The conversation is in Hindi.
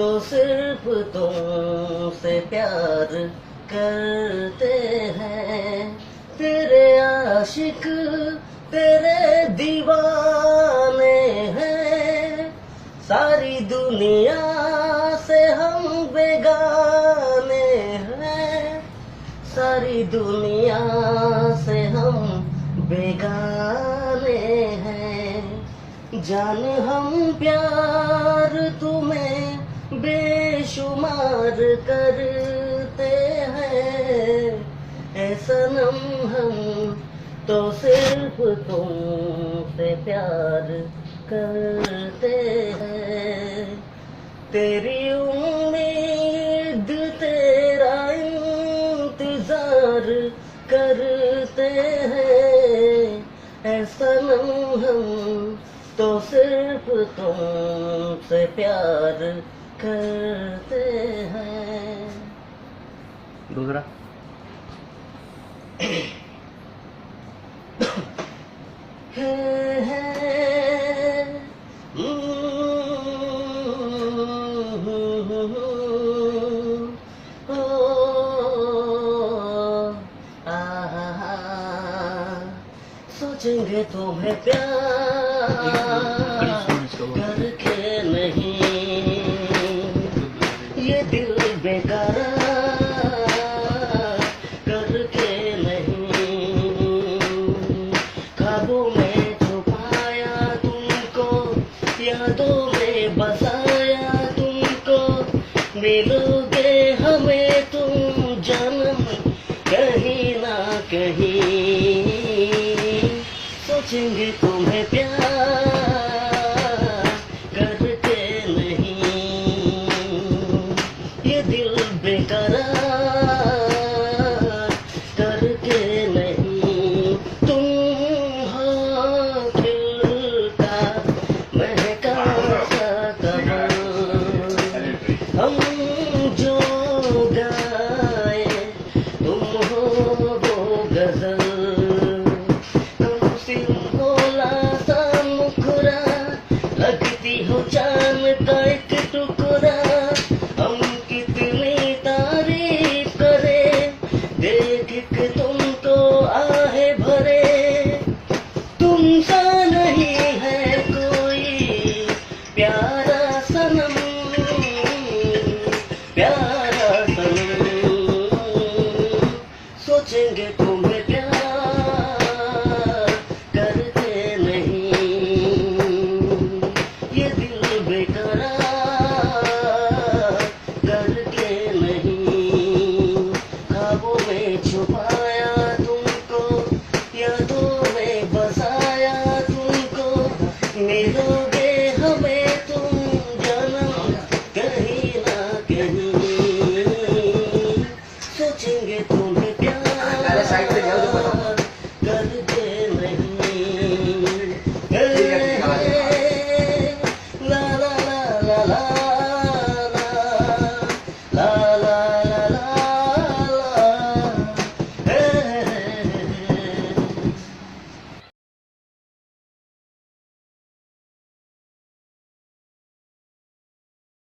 तो सिर्फ तुमसे प्यार करते हैं। तेरे आशिक तेरे दीवाने हैं, सारी दुनिया से हम बेगाने हैं, सारी दुनिया से हम बेगाने हैं। जान हम प्यार तुम्हें बेशुमार करते हैं, ऐ सनम हम तो सिर्फ तुमसे प्यार करते हैं। तेरी उम्मीद तेरा इंतजार करते हैं, ऐ सनम हम तो सिर्फ तुमसे प्यार करते हैं। दूसरा सोचेंगे तुम्हें प्यार करके नहीं, ये दिल बेकरार करके नहीं। ख्वाबों में छुपाया तुमको, यादों में बसाया तुमको, मिलोगे हमें तुम जन्म कहीं ना कहीं। सोचेंगे तुम्हें प्यार करके नहीं, ये दिल बेकरार करके नहीं। तुम हो खिलता महका सा कमल, हम जो गाए तुम हो वो गजल। लगती हो चांद का एक टुकड़ा, हम कितनी तारीफ करें देख के तुमको आहे भरे। तुमसा नहीं है कोई प्यारा सनम, प्यार